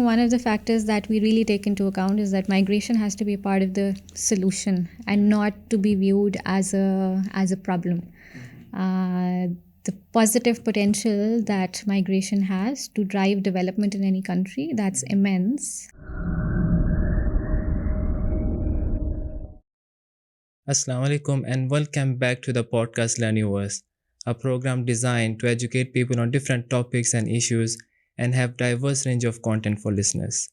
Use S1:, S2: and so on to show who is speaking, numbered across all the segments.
S1: One of the factors that we really take into account is that migration has to be a part of the solution and not to be viewed as a problem. The positive potential that migration has to drive development in any country, that's immense.
S2: Assalamu alaikum and welcome back to the podcast Learniverse, a program designed to educate people on different topics and issues and have diverse range of content for listeners.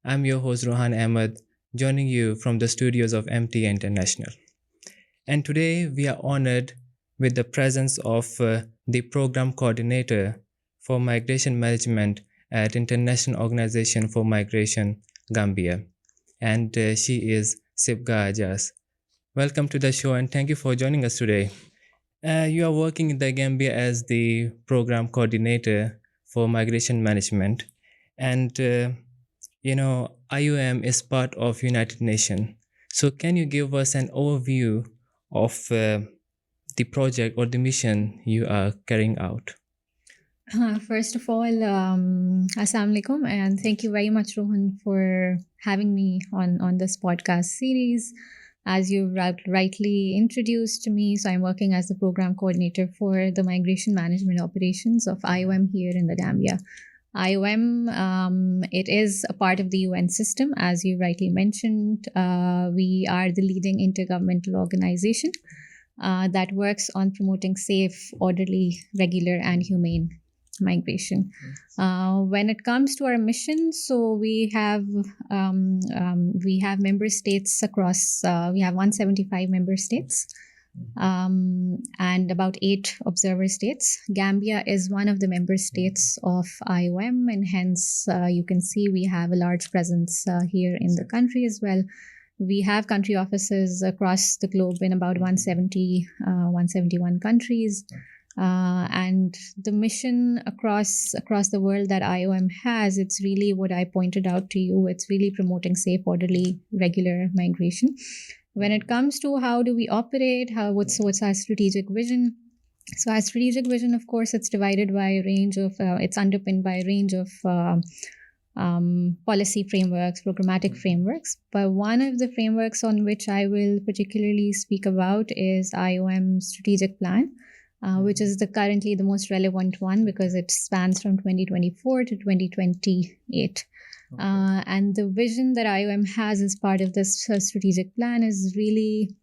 S2: I'm your host Rohan Ahmed, joining you from the studios of MTA International. And today we are honored with the presence of the program coordinator for migration management at International Organization for Migration, Gambia. And she is Sibga Ajas. Welcome to the show and thank you for joining us today. You are working in the Gambia as the program coordinator for migration management, and IOM is part of United Nations. So, can you give us an overview of the project or the mission you are carrying out?
S1: First of all, Assalamu alaikum, and thank you very much, Rohan, for having me on this podcast series. As you rightly introduced me, so I'm working as the program coordinator for the migration management operations of IOM here in the Gambia. IOM, it is a part of the UN system, as you rightly mentioned. We are the leading intergovernmental organization that works on promoting safe, orderly, regular, and humane migration. When it comes to our mission, so we have member states across. We have 175 member states. And about 8 observer states. Gambia is one of the member states of IOM, and hence you can see we have a large presence here in the country as well. We have country offices across the globe in about 171 countries. And the mission across the world that IOM has, it's really what I pointed out to you. It's really promoting safe, orderly, regular migration. When it comes to how do we operate, what's our strategic vision? So our strategic vision, of course, it's divided by a range of, it's underpinned by a range of policy frameworks, programmatic frameworks. But one of the frameworks on which I will particularly speak about is IOM strategic plan. Which is currently the most relevant one because it spans from 2024 to 2028. Okay. And the vision that IOM has as part of this strategic plan is really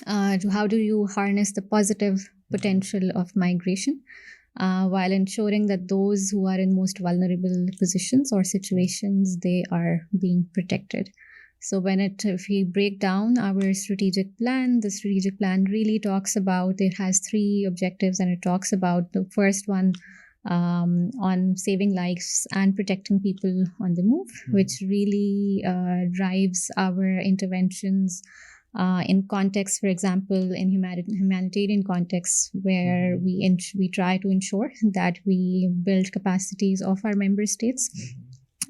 S1: to how do you harness the positive potential of migration while ensuring that those who are in most vulnerable positions or situations, they are being protected. So if we break down our strategic plan, the strategic plan really talks about, it has 3 objectives, and it talks about the first one on saving lives and protecting people on the move, which really drives our interventions in context, for example, in humanitarian contexts, where we try to ensure that we build capacities of our member states,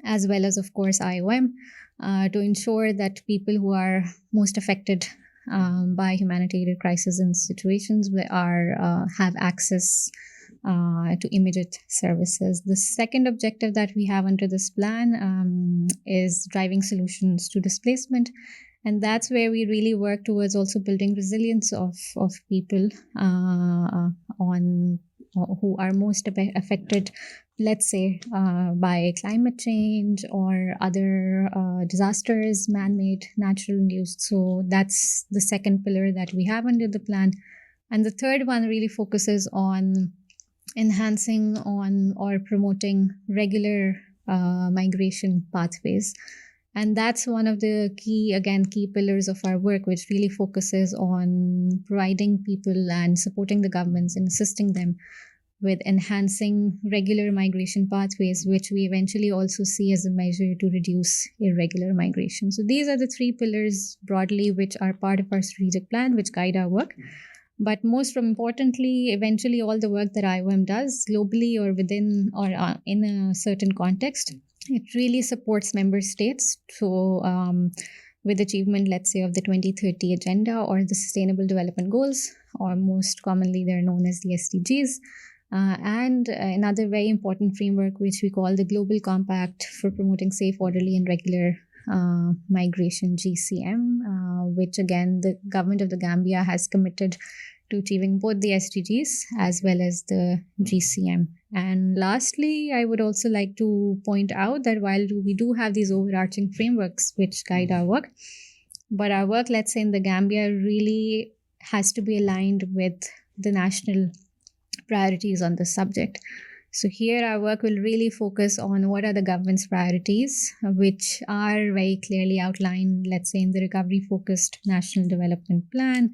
S1: as well as, of course, IOM, to ensure that people who are most affected by humanitarian crises and situations have access to immediate services. The second objective that we have under this plan is driving solutions to displacement. And that's where we really work towards also building resilience of people who are most affected, let's say, by climate change or other disasters, man-made, natural-induced. So that's the second pillar that we have under the plan. And the third one really focuses on enhancing on or promoting regular migration pathways. And that's one of the key pillars of our work, which really focuses on providing people and supporting the governments and assisting them with enhancing regular migration pathways, which we eventually also see as a measure to reduce irregular migration. So these are the 3 pillars broadly, which are part of our strategic plan, which guide our work. But most importantly, eventually all the work that IOM does globally or within or in a certain context, it really supports member states. So with achievement, let's say, of the 2030 agenda or the Sustainable Development Goals, or most commonly they're known as the SDGs. and another very important framework, which we call the Global Compact for Promoting Safe, Orderly, and Regular Migration, GCM, which again the government of the Gambia has committed to achieving both the SDGs as well as the GCM. And lastly, I would also like to point out that while we do have these overarching frameworks which guide our work, but our work, let's say in the Gambia, really has to be aligned with the national priorities on this subject. So here our work will really focus on what are the government's priorities, which are very clearly outlined, let's say in the recovery focused national development plan,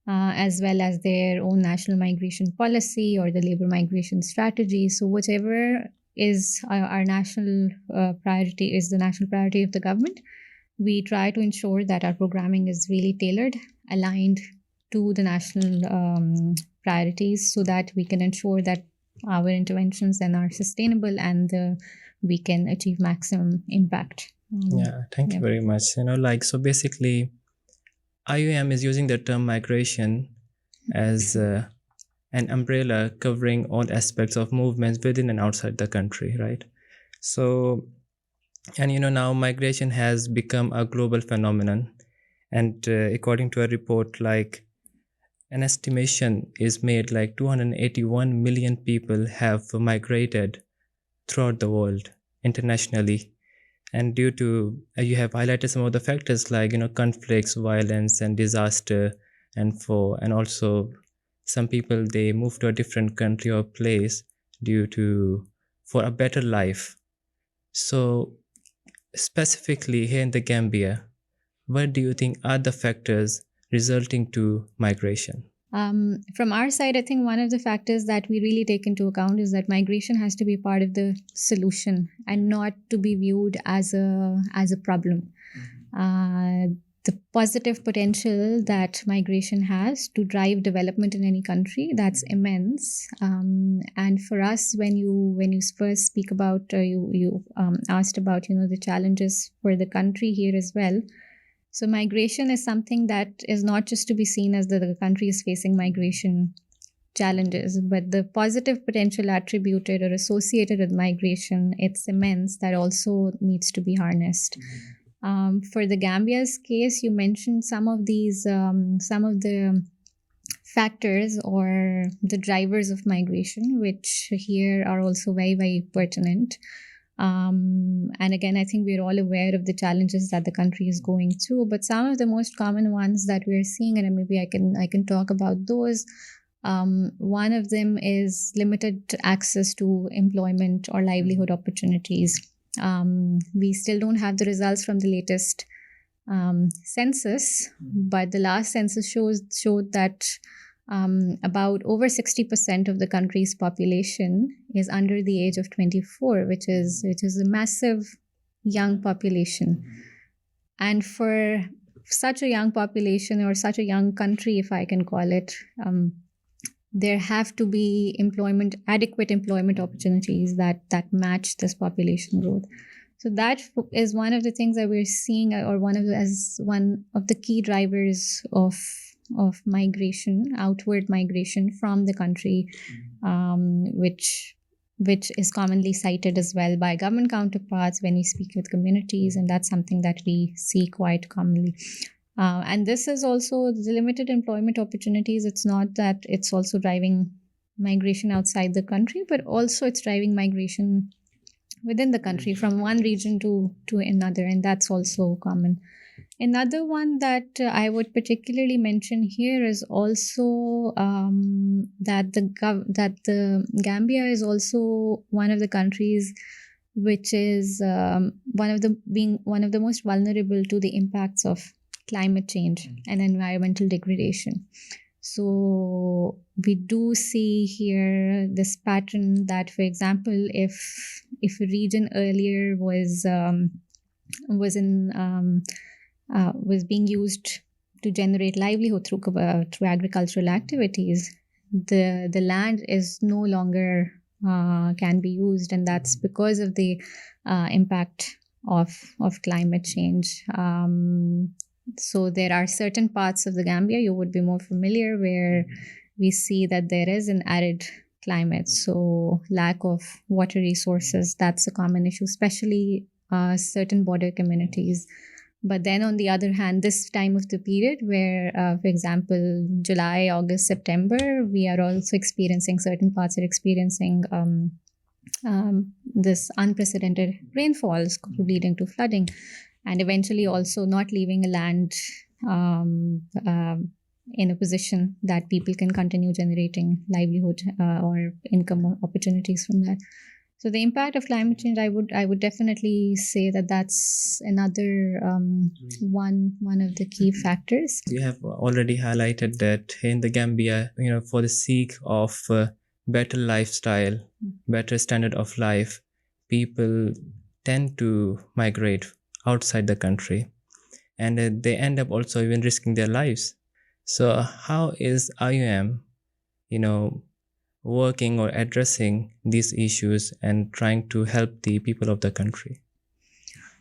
S1: as well as their own national migration policy or the labor migration strategy. So whichever is our national priority is the national priority of the government, we try to ensure that our programming is really tailored, aligned to the national priorities, so that we can ensure that our interventions then are sustainable and we can achieve maximum impact.
S2: Yeah, thank you very much. So basically, IOM is using the term migration as an umbrella covering all aspects of movements within and outside the country, right? So, and now migration has become a global phenomenon. And according to a report, like an estimation is made like 281 million people have migrated throughout the world internationally. And due to you have highlighted some of the factors like conflicts, violence, and disaster, and also some people, they move to a different country or place due to for a better life. So specifically here in the Gambia, what do you think are the factors resulting to migration?
S1: From our side, I think one of the factors that we really take into account is that migration has to be part of the solution and not to be viewed as a problem. The positive potential that migration has to drive development in any country, that's immense. And for us, when you first speak about you asked about the challenges for the country here as well. So migration is something that is not just to be seen as the country is facing migration challenges, but the positive potential attributed or associated with migration, it's immense, that also needs to be harnessed. For the Gambia's case, you mentioned some of the factors or the drivers of migration, which here are also very, very pertinent. And again, I think we're all aware of the challenges that the country is going through, but some of the most common ones that we're seeing, and maybe I can talk about those. One of them is limited access to employment or livelihood opportunities. We still don't have the results from the latest census, but the last census showed that about over 60% of the country's population is under the age of 24, which is a massive young population. And for such a young population or such a young country, if I can call it, there have to be adequate employment opportunities that match this population growth. So that is one of the things that we're seeing, or one of the key drivers of migration, outward migration from the country, which is commonly cited as well by government counterparts when we speak with communities, and that's something that we see quite commonly. And this is also the limited employment opportunities. It's not that it's also driving migration outside the country, but also it's driving migration within the country from one region to another, and that's also common. Another one that I would particularly mention here is also that the Gambia is also one of the countries which is one of the most vulnerable to the impacts of climate change and environmental degradation. So we do see here this pattern that, for example, if a region earlier was being used to generate livelihood through agricultural activities, the land is no longer can be used, and that's because of the impact of climate change. So there are certain parts of the Gambia you would be more familiar where we see that there is an arid climate. So lack of water resources, that's a common issue, especially certain border communities. But then on the other hand, this time of the period where, for example, July, August, September, we are also experiencing, certain parts are experiencing this unprecedented rainfalls leading to flooding, and eventually also not leaving a land um, in a position that people can continue generating livelihood or income opportunities from that. So the impact of climate change, I would definitely say that that's another one of the key factors.
S2: You have already highlighted that in the Gambia, for the sake of better lifestyle, better standard of life, people tend to migrate outside the country, and they end up also even risking their lives. So how is IUM, working or addressing these issues and trying to help the people of the country?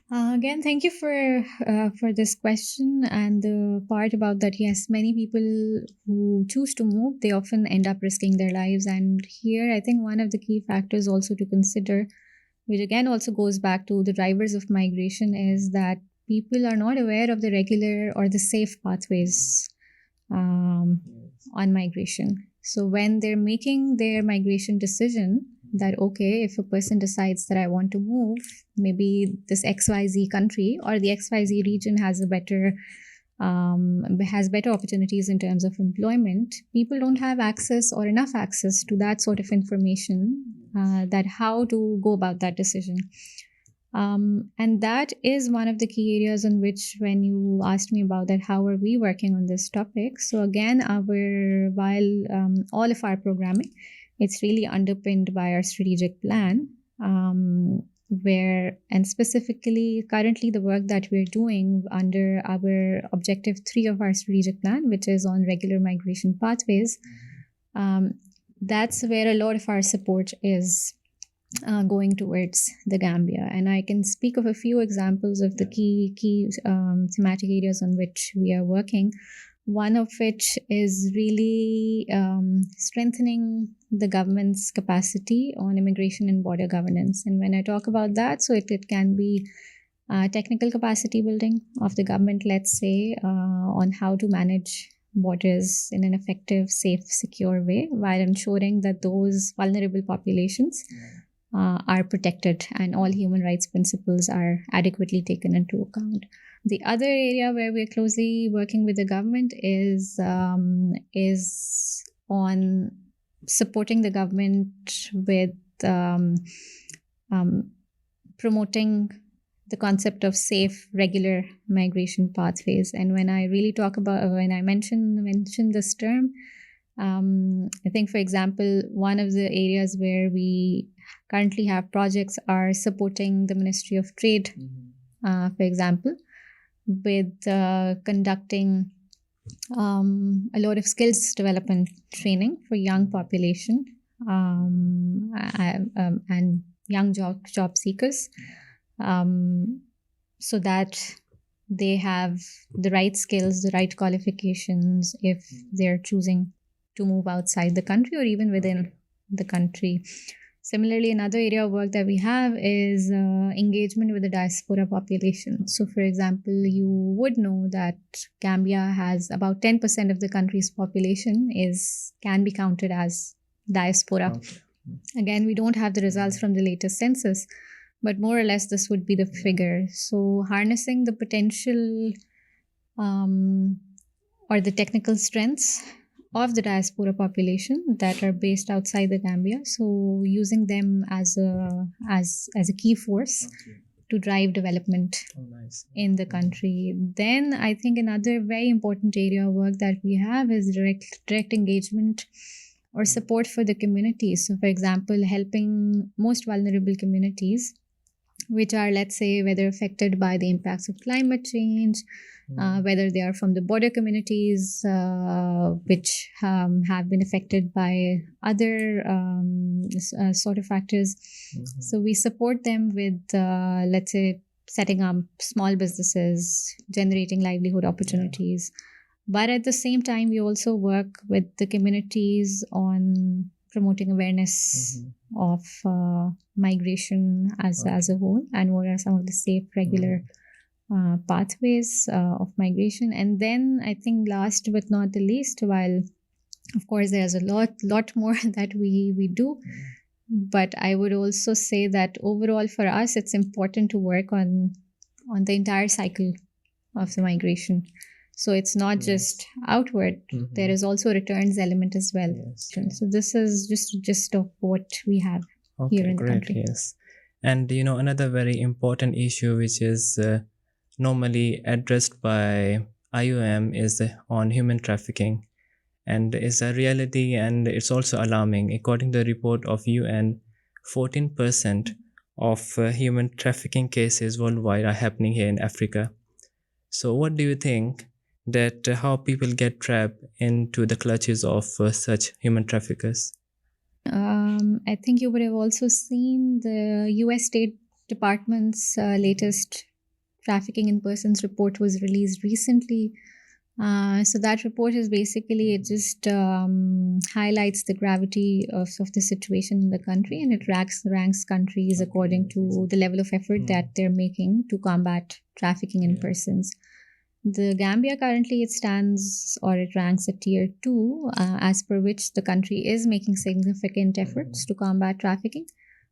S1: Again, thank you for this question, and the part about that. Yes, many people who choose to move, they often end up risking their lives, and here I think one of the key factors also to consider, which again also goes back to the drivers of migration, is that people are not aware of the regular or the safe pathways on migration. So when they're making their migration decision, that okay, if a person decides that I want to move, maybe this XYZ country or the XYZ region has a better has better opportunities in terms of employment, people don't have access or enough access to that sort of information, that how to go about that decision. And that is one of the key areas in which, when you asked me about that, how are we working on this topic? So again, while all of our programming, it's really underpinned by our strategic plan, and specifically currently the work that we're doing under our objective 3 of our strategic plan, which is on regular migration pathways. That's where a lot of our support is going towards the Gambia. And I can speak of a few examples of the key thematic areas on which we are working. One of which is really strengthening the government's capacity on immigration and border governance. And when I talk about that, so it can be technical capacity building of the government, let's say, on how to manage borders in an effective, safe, secure way, while ensuring that those vulnerable populations are protected and all human rights principles are adequately taken into account. The other area where we're closely working with the government is on supporting the government with promoting the concept of safe, regular migration pathways. And when I really talk about, when I mention this term, I think, for example, one of the areas where we currently have projects are supporting the Ministry of Trade, for example, with conducting a lot of skills development training for young population and young job seekers, so that they have the right skills, the right qualifications if they're choosing to move outside the country or even within the country. Similarly, another area of work that we have is engagement with the diaspora population. So, for example, you would know that Gambia has about 10% of the country's population can be counted as diaspora. Okay. Again, we don't have the results from the latest census, but more or less this would be the figure. So, harnessing the potential or the technical strengths of the diaspora population that are based outside the Gambia, so using them as a key force to drive development in the country. Then I think another very important area of work that we have is direct engagement or support for the communities. So, for example, helping most vulnerable communities, which are, let's say, whether affected by the impacts of climate change, whether they are from the border communities, which have been affected by other sort of factors. So we support them with, let's say, setting up small businesses, generating livelihood opportunities. But at the same time, we also work with the communities on promoting awareness of migration as a whole, and what are some of the safe, regular pathways of migration. And then I think last but not the least, while of course there's a lot more that we do, but I would also say that overall for us it's important to work on the entire cycle of the migration. So it's not just outward, there is also a returns element as well. So this is just a gist of what we have here in the country.
S2: Yes. And another very important issue which is normally addressed by IOM is on human trafficking, and it's a reality, and it's also alarming. According to the report of UN, 14% of human trafficking cases worldwide are happening here in Africa. So what do you think that how people get trapped into the clutches of such human traffickers?
S1: I think you would have also seen the US State Department's latest trafficking in persons report was released recently. So that report is basically, it just highlights the gravity of the situation in the country, and it ranks countries according to the level of effort that they're making to combat trafficking in persons. The Gambia currently it ranks at tier 2, as per which the country is making significant efforts to combat trafficking.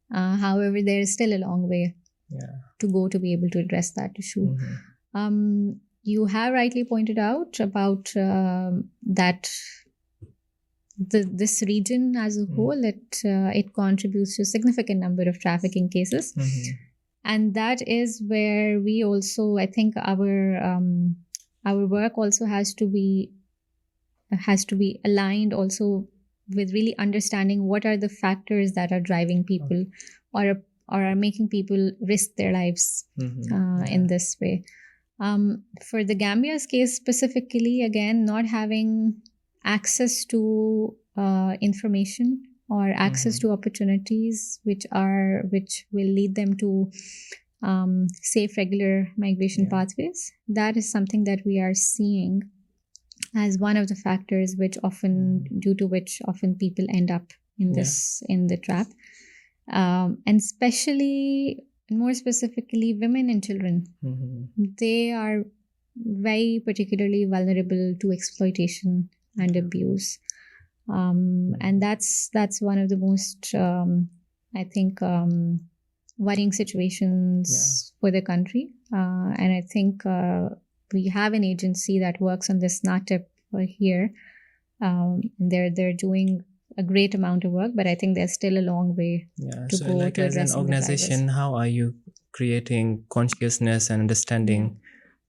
S1: However, there is still a long way to go to be able to address that issue. You have rightly pointed out about that this region as a whole, it contributes to a significant number of trafficking cases. And that is where we also, I think our work also has to be aligned also with really understanding what are the factors that are driving people or are making people risk their lives in this way. For the Gambia's case specifically, again, not having access to information or access to opportunities which will lead them to safe, regular migration pathways. That is something that we are seeing as one of the factors due to which often people end up in the trap. And especially, more specifically, women and children. They are very particularly vulnerable to exploitation and abuse. And that's one of the most, I think, worrying situations for the country. And I think we have an agency that works on this NATIP here. They're doing a great amount of work, but I think there's still a long way to go.
S2: Like, as an organization, how are you creating consciousness and understanding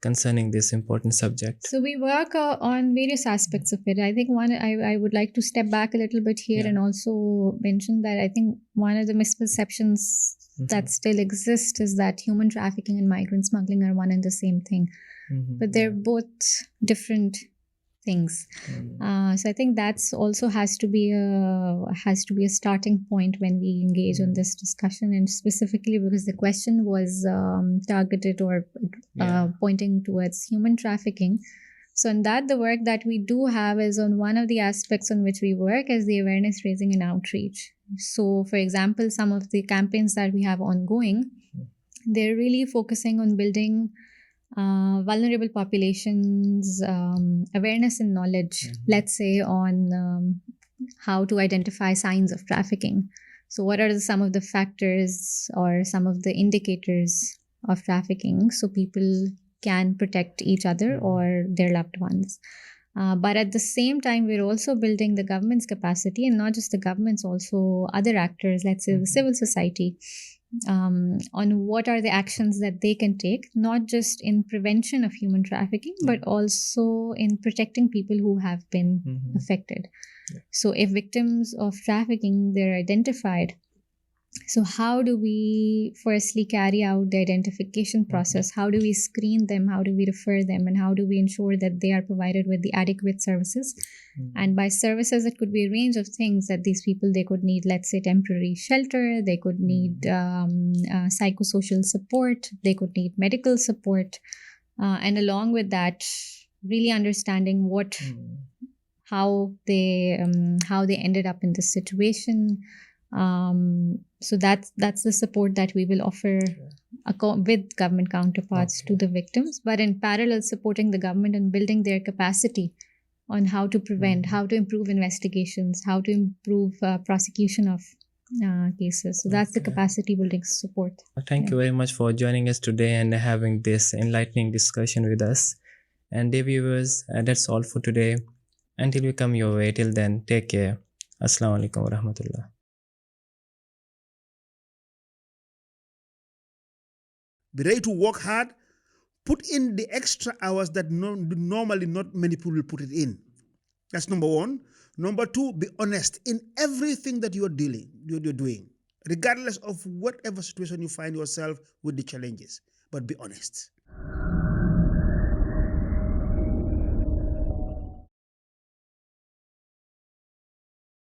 S2: concerning this important subject?
S1: So we work on various aspects of it. I think I would like to step back a little bit here and also mention that I think one of the misperceptions that still exist is that human trafficking and migrant smuggling are one and the same thing, but they're both different things. So I think that's also has to be a starting point when we engage on this discussion, and specifically because the question was targeted or pointing towards human trafficking. So in that, the work that we do have is on one of the aspects on which we work is the awareness raising and outreach. So for example, some of the campaigns that we have ongoing, they're really focusing on building vulnerable populations awareness and knowledge, let's say on how to identify signs of trafficking. So what are some of the factors or some of the indicators of trafficking so people can protect each other or their loved ones. But at the same time, we're also building the government's capacity, and not just the governments, also other actors, let's say the civil society, on what are the actions that they can take, not just in prevention of human trafficking, but also in protecting people who have been affected. So if victims of trafficking, they're identified, so how do we firstly carry out the identification process? How do we screen them? How do we refer them? And how do we ensure that they are provided with the adequate services? And by services, it could be a range of things that these people, they could need, let's say, temporary shelter. They could need psychosocial support. They could need medical support. And along with that, really understanding how they ended up in this situation. So that's the support that we will offer with government counterparts to the victims, but in parallel supporting the government and building their capacity on how to prevent, how to improve investigations, how to improve prosecution of cases. So that's the capacity building support.
S2: Thank you very much for joining us today and having this enlightening discussion with us. And dear viewers, that's all for today. Until we come your way, till then, take care. Assalamu alaikum wa rahmatullah.
S3: Be ready to work hard. Put in the extra hours that normally not many people will put it in. That's number one. Number two, be honest in everything that you're doing, regardless of whatever situation you find yourself with the challenges. But be honest.